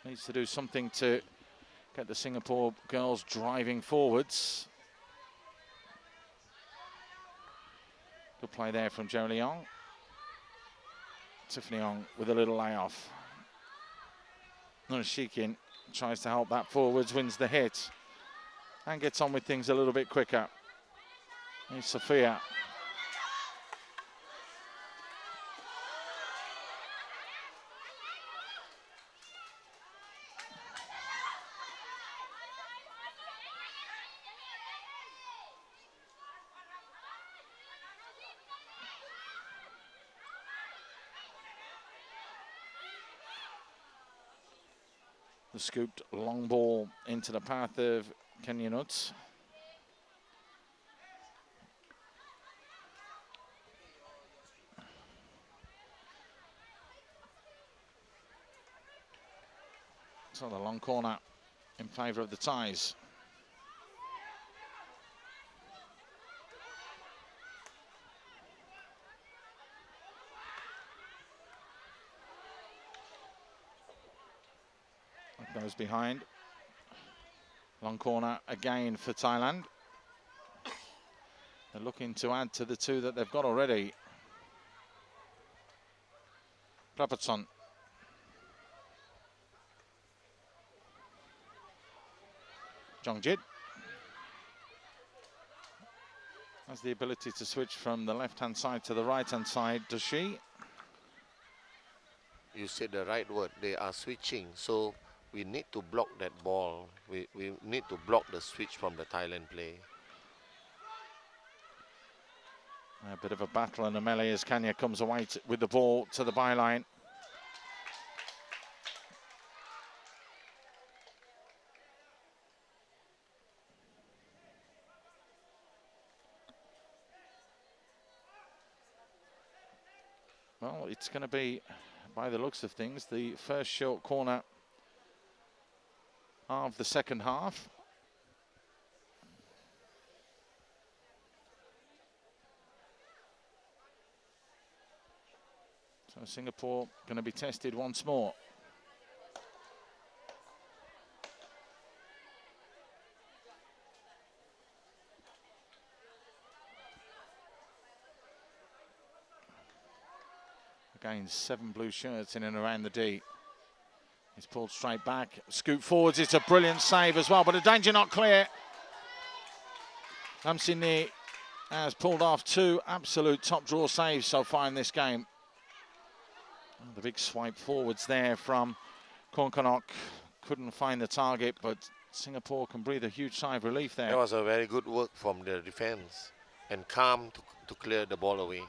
Needs to do something to get the Singapore girls driving forwards. Good play there from Cheryll Young. Tiffany Young with a little layoff. Shikin tries to help that forwards, wins the hit, and gets on with things a little bit quicker. Here's Sophia. The scooped long ball into the path of Kanyanut. So the long corner in favour of the Thais. Goes behind. Long corner again for Thailand. They're looking to add to the two that they've got already. Praphatson. Jongjit has the ability to switch from the left-hand side to the right-hand side. Does she? You said the right word. They are switching. So we need to block that ball. We need to block the switch from the Thailand play. A bit of a battle and a melee as Kanya comes away with the ball to the byline. Well, it's going to be, by the looks of things, the first short corner of the second half. So Singapore going to be tested once more. Again, 7 blue shirts in and around the D. He's pulled straight back, scoop forwards. It's a brilliant save as well, but a danger not clear. Lamsini has pulled off 2 absolute top draw saves so far in this game. Oh, the big swipe forwards there from Kornkanok. Couldn't find the target, but Singapore can breathe a huge sigh of relief there. That was a very good work from the defense and calm to clear the ball away.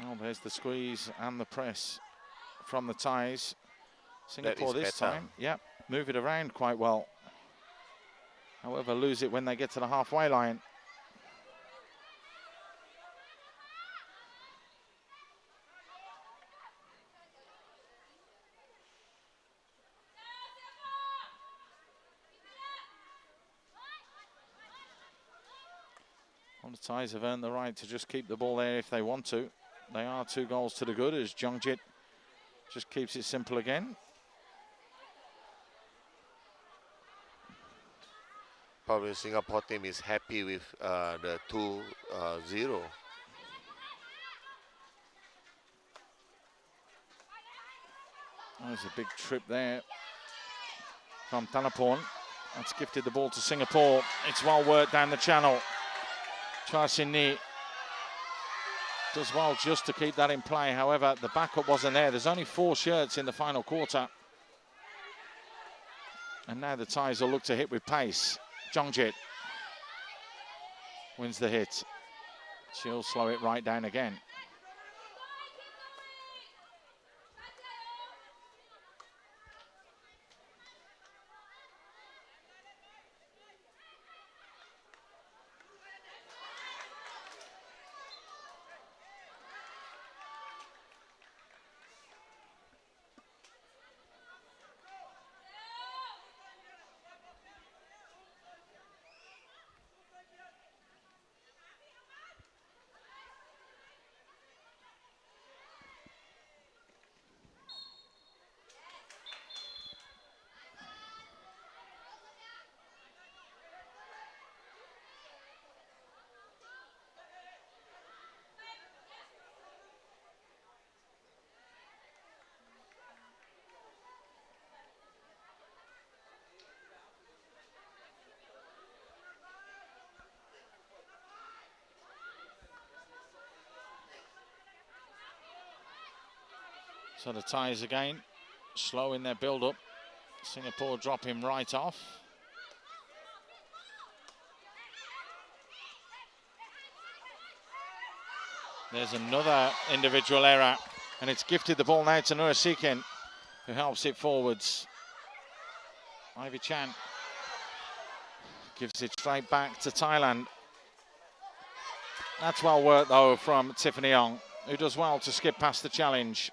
Well, there's the squeeze and the press from the Thais. Singapore this time, yep, move it around quite well. However, lose it when they get to the halfway line. Well, the Thais have earned the right to just keep the ball there if they want to. They are 2 goals to the good as Jongjit just keeps it simple again. Probably Singapore team is happy with the 2-0. There's a big trip there from Thanaporn. That's gifted the ball to Singapore. It's well worked down the channel. Chai Sin Ni does well just to keep that in play. However, the backup wasn't there. There's only 4 shirts in the final quarter. And now the Thais will look to hit with pace. Jongjit wins the hit. She'll slow it right down again. So the Thais again, slow in their build-up. Singapore drop him right off. There's another individual error, and it's gifted the ball now to Nurasikin, who helps it forwards. Ivy Chan gives it straight back to Thailand. That's well worked though from Tiffany Ong, who does well to skip past the challenge.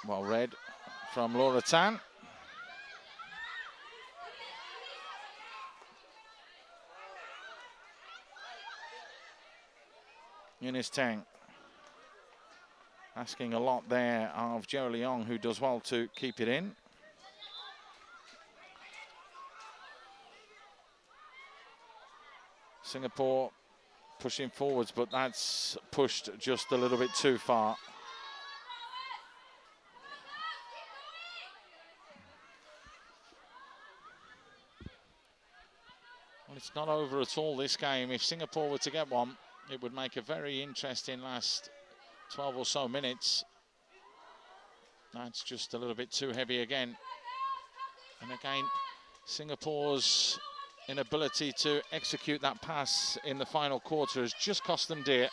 Well read from Laura Tan. Eunice Tang asking a lot there of Cheryll Leong, who does well to keep it in. Singapore pushing forwards, but that's pushed just a little bit too far. Well, it's not over at all, this game. If Singapore were to get one, it would make a very interesting last 12 or so minutes. That's just a little bit too heavy again. And again, Singapore's inability to execute that pass in the final quarter has just cost them dear.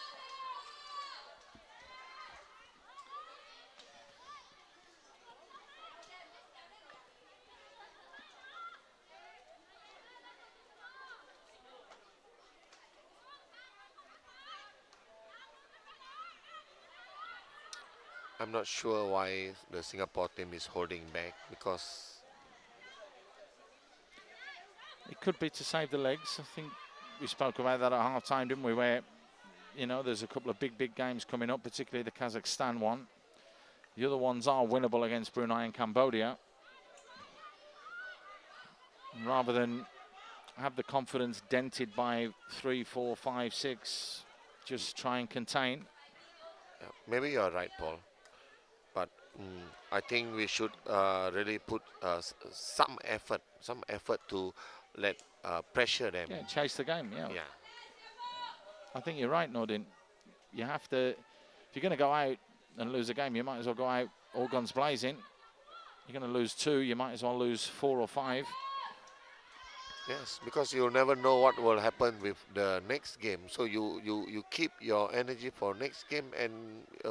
I'm not sure why the Singapore team is holding back, because it could be to save the legs. I think we spoke about that at half time, didn't we? Where, you know, there's a couple of big games coming up, particularly the Kazakhstan one. The other ones are winnable against Brunei and Cambodia. And rather than have the confidence dented by 3, 4, 5, 6, just try and contain. yeah, maybe you're right, Paul. But I think we should really put some effort to let pressure them. Yeah, chase the game, yeah. Yeah. I think you're right, Nordin. You have to, if you're going to go out and lose a game, you might as well go out all guns blazing. You're going to lose 2, you might as well lose 4 or 5. Yes, because you'll never know what will happen with the next game. So you keep your energy for next game, and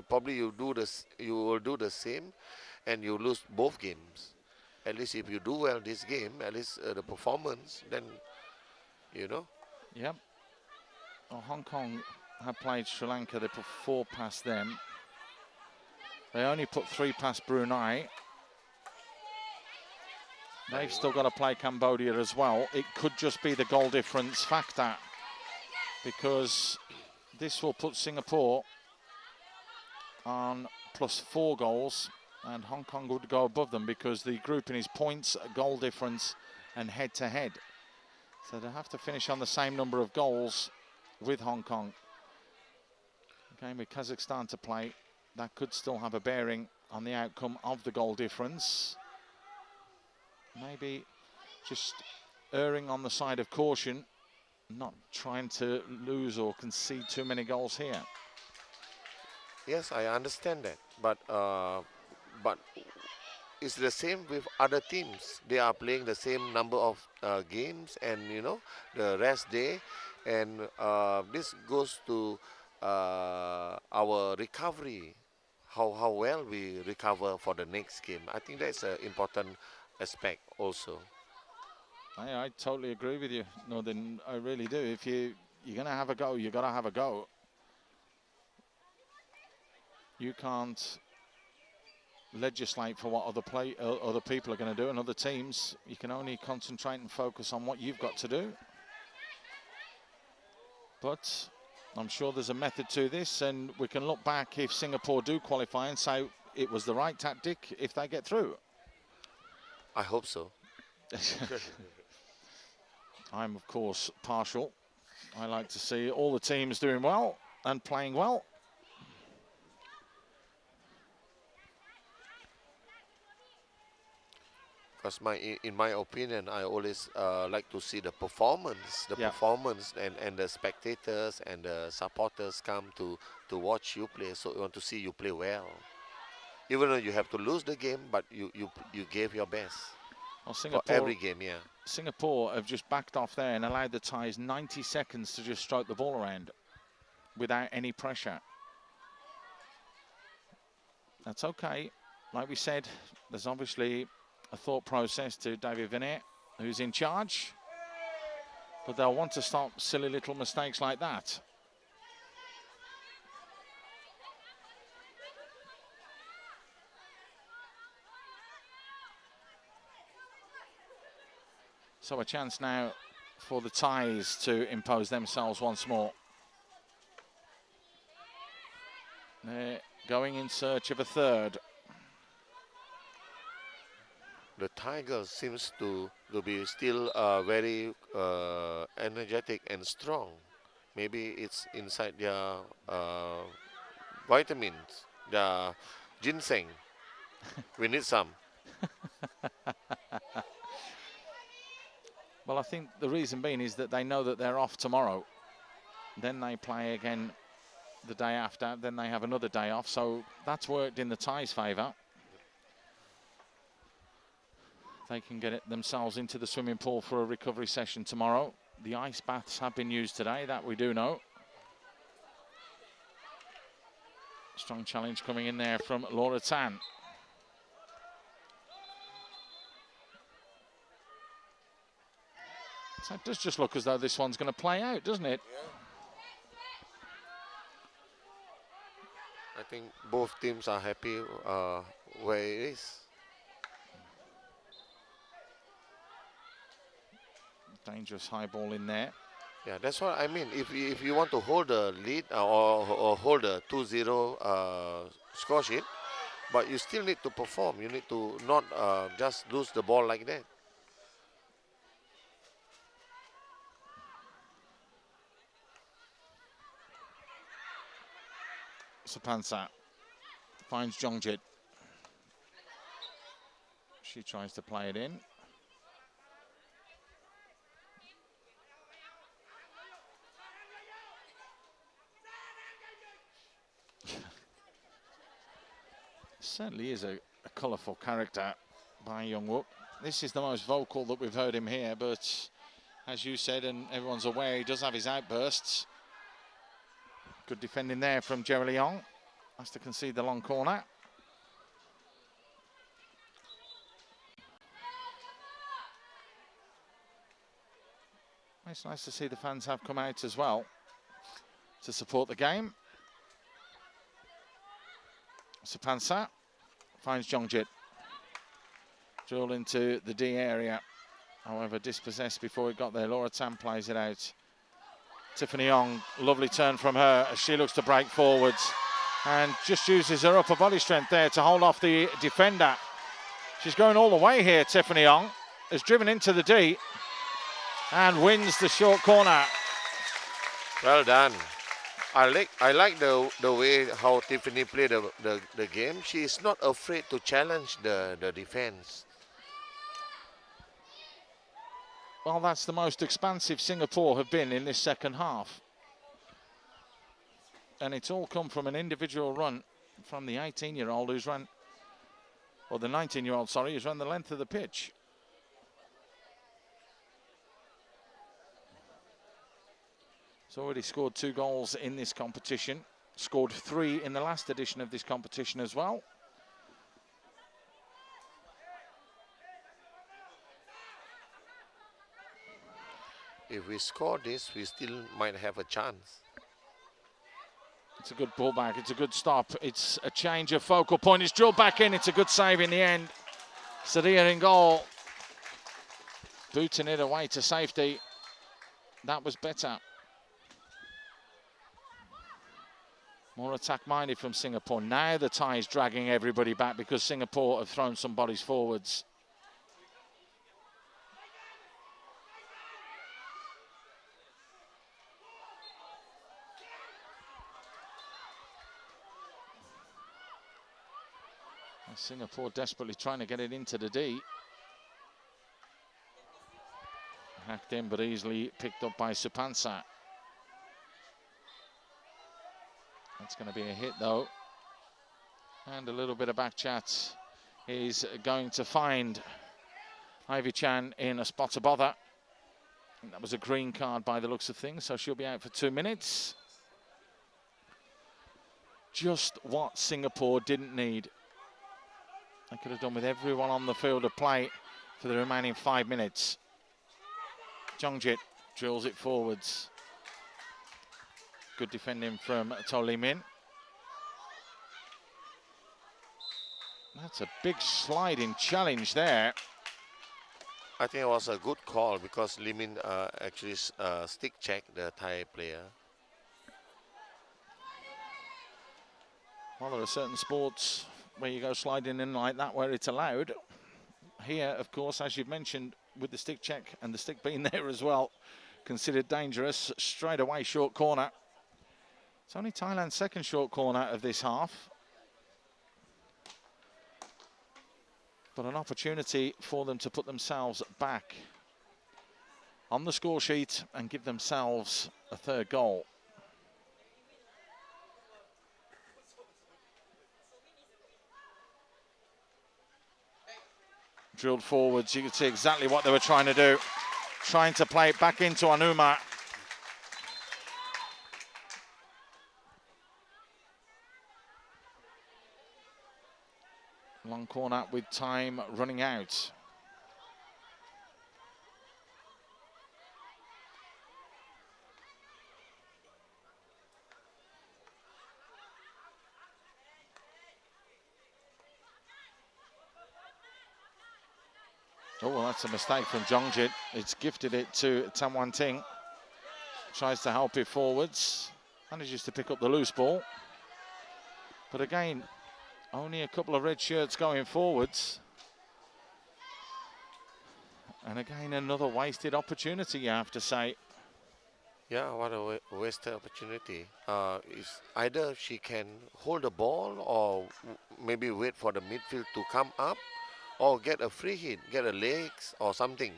probably you will do the same, and you lose both games. At least if you do well this game, at least the performance, then you know. Yep. Well, Hong Kong have played Sri Lanka. They put 4 past them. They only put 3 past Brunei. They've still got to play Cambodia as well. It could just be the goal difference factor, because this will put Singapore on +4 goals, and Hong Kong would go above them because the grouping is points, goal difference, and head-to-head. So they have to finish on the same number of goals with Hong Kong. Game with Kazakhstan to play. That could still have a bearing on the outcome of the goal difference. Maybe just erring on the side of caution, not trying to lose or concede too many goals here. Yes, I understand that, but it's the same with other teams. They are playing the same number of games, and the rest day, and this goes to our recovery, how well we recover for the next game. I think that's an important aspect also. I totally agree with you, Northern. I really do. If you're going to have a go, you've got to have a go. You can't legislate for what other people are going to do and other teams. You can only concentrate and focus on what you've got to do. But I'm sure there's a method to this, and we can look back if Singapore do qualify and say it was the right tactic if they get through. I hope so. I'm, of course, partial. I like to see all the teams doing well and playing well. Because in my opinion, I always like to see the performance, and the spectators and the supporters come to watch you play. So we want to see you play well, even though you have to lose the game, but you gave your best. Well, Singapore, for every game, yeah. Singapore have just backed off there and allowed the Thais 90 seconds to just stroke the ball around without any pressure. That's okay. Like we said, there's obviously a thought process to David Venet, who's in charge, but they'll want to stop silly little mistakes like that. So a chance now for the Thais to impose themselves once more. They're going in search of a third. The Tigers seems to be still very energetic and strong. Maybe it's inside their vitamins, the ginseng. We need some. Well, I think the reason being is that they know that they're off tomorrow. Then they play again the day after. Then they have another day off. So that's worked in the Thais' favour. They can get themselves into the swimming pool for a recovery session tomorrow. The ice baths have been used today, that we do know. Strong challenge coming in there from Laura Tan. So it does just look as though this one's going to play out, doesn't it? Yeah. I think both teams are happy where it is. Dangerous high ball in there. Yeah, that's what I mean. If you want to hold the lead or hold a 2-0 score sheet, but you still need to perform. You need to not just lose the ball like that. Supansa finds Jongjit. She tries to play it in. Certainly is a colourful character by Youngwook. This is the most vocal that we've heard him here, but as you said, and everyone's aware, he does have his outbursts. Good defending there from Cheryll Young. Has to concede the long corner. It's nice to see the fans have come out as well to support the game. Supansa finds Jongjit. Drill into the D area. However, dispossessed before it got there. Laura Tan plays it out. Tiffany Ong, lovely turn from her as she looks to break forwards and just uses her upper body strength there to hold off the defender. She's going all the way here, Tiffany Ong. Has driven into the D and wins the short corner. Well done. I like the way how Tiffany played the game. She is not afraid to challenge the defense. Well, that's the most expansive Singapore have been in this second half. And it's all come from an individual run from the 18-year-old who's run, or the 19-year-old, sorry, who's run the length of the pitch. He's already scored 2 goals in this competition. Scored 3 in the last edition of this competition as well. If we score this, we still might have a chance. It's a good pullback. It's a good stop. It's a change of focal point. It's drilled back in. It's a good save in the end. Siraya in goal. Booting it away to safety. That was better. More attack-minded from Singapore. Now the tie is dragging everybody back because Singapore have thrown some bodies forwards. Singapore desperately trying to get it into the D. Hacked in, but easily picked up by Supansa. That's going to be a hit, though. And a little bit of back chat is going to find Ivy Chan in a spot of bother. And that was a green card by the looks of things, so she'll be out for 2 minutes. Just what Singapore didn't need. They could have done with everyone on the field of play for the remaining 5 minutes. Jongjit drills it forwards. Good defending from To Lee Min. That's a big sliding challenge there. I think it was a good call because Lee Min actually stick checked the Thai player. Well, there are certain sports where you go sliding in like that where it's allowed. Here, of course, as you've mentioned, with the stick check and the stick being there as well, considered dangerous. Straight away, short corner. It's only Thailand's second short corner of this half. But an opportunity for them to put themselves back on the score sheet and give themselves a third goal. Drilled forwards, you can see exactly what they were trying to do. Trying to play it back into Anuma. Long corner with time running out. Oh, well, that's a mistake from Jongjit. It's gifted it to Tam Wan Ting. Tries to help it forwards. Manages to pick up the loose ball. But again, only a couple of red shirts going forwards. And again, another wasted opportunity, you have to say. Yeah, what a wasted opportunity. It's either she can hold the ball or maybe wait for the midfield to come up or get a free hit, get a legs or something.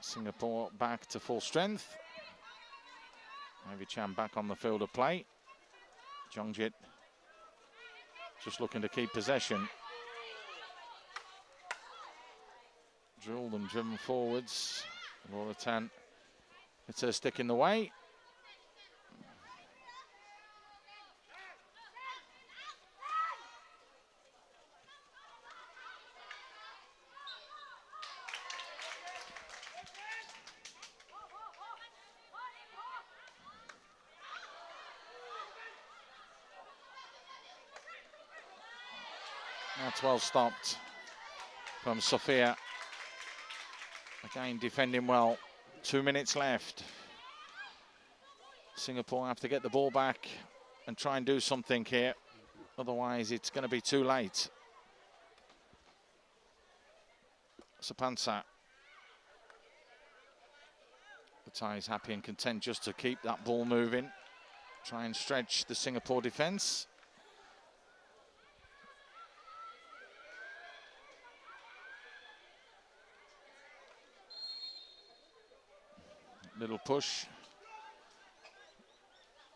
Singapore back to full strength. Ivy Chan back on the field of play. Jongjit just looking to keep possession. Drilled and driven forwards. Laura Tan, it's her stick in the way. That's well stopped from Sophia. Again, defending well. 2 minutes left. Singapore have to get the ball back and try and do something here. Otherwise, it's going to be too late. Supansa. The Thais happy and content just to keep that ball moving. Try and stretch the Singapore defence. Little push.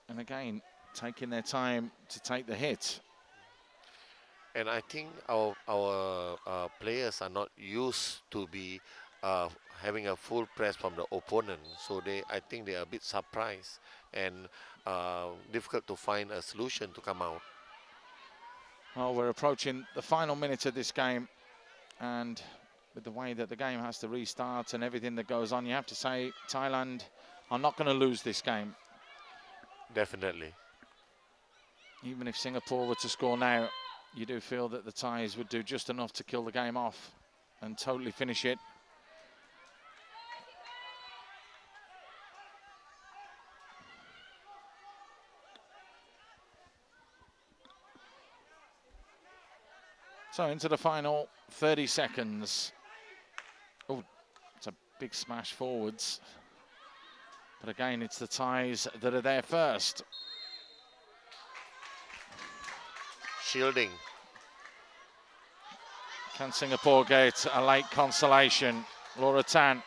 And again, taking their time to take the hit. And I think our players are not used to be having a full press from the opponent. So I think they are a bit surprised and difficult to find a solution to come out. Well, we're approaching the final minute of this game. And with the way that the game has to restart and everything that goes on, you have to say Thailand are not going to lose this game. Definitely. Even if Singapore were to score now, you do feel that the Thais would do just enough to kill the game off and totally finish it. So into the final 30 seconds. Oh, it's a big smash forwards. But again, it's the Thais that are there first. Shielding. Can Singapore get a late consolation? Laura Tan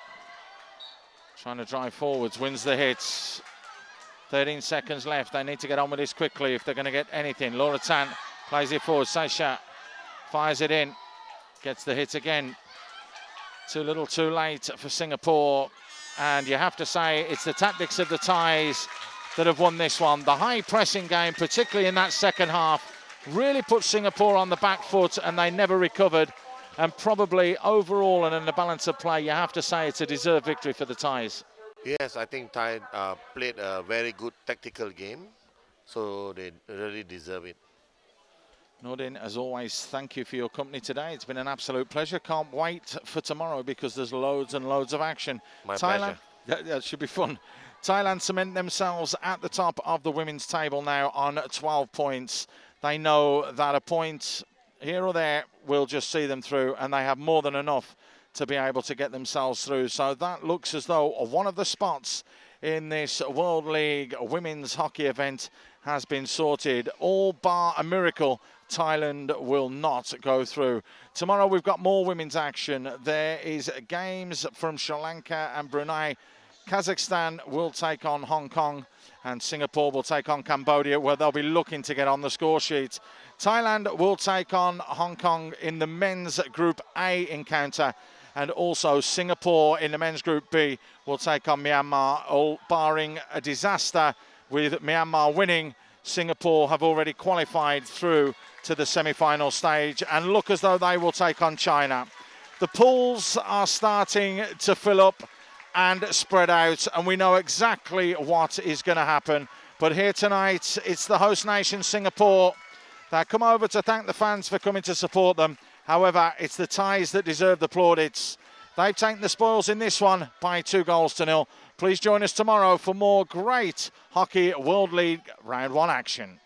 trying to drive forwards, wins the hits. 13 seconds left. They need to get on with this quickly if they're going to get anything. Laura Tan plays it forward. Syasya fires it in. Gets the hit again. Too little too late for Singapore. And you have to say it's the tactics of the Thais that have won this one. The high pressing game, particularly in that second half, really put Singapore on the back foot and they never recovered. And probably overall and in the balance of play, you have to say it's a deserved victory for the Thais. Yes, I think Thai played a very good tactical game. So they really deserve it. Nordin, as always, thank you for your company today. It's been an absolute pleasure. Can't wait for tomorrow because there's loads and loads of action. My Thailand, pleasure. yeah, it should be fun. Thailand cement themselves at the top of the women's table now on 12 points. They know that a point here or there will just see them through, and they have more than enough to be able to get themselves through. So that looks as though one of the spots in this World League women's hockey event has been sorted. All bar a miracle, Thailand will not go through. Tomorrow we've got more women's action. There is games from Sri Lanka and Brunei. Kazakhstan will take on Hong Kong and Singapore will take on Cambodia, where they'll be looking to get on the score sheet. Thailand will take on Hong Kong in the men's Group A encounter, and also Singapore in the men's Group B will take on Myanmar. All barring a disaster with Myanmar winning, Singapore have already qualified through to the semi-final stage and look as though they will take on China. The pools are starting to fill up and spread out, and we know exactly what is going to happen. But here tonight, it's the host nation, Singapore, that come over to thank the fans for coming to support them. However, it's the Thais that deserve the plaudits. They've taken the spoils in this one by 2-0. Please join us tomorrow for more great Hockey World League Round 1 action.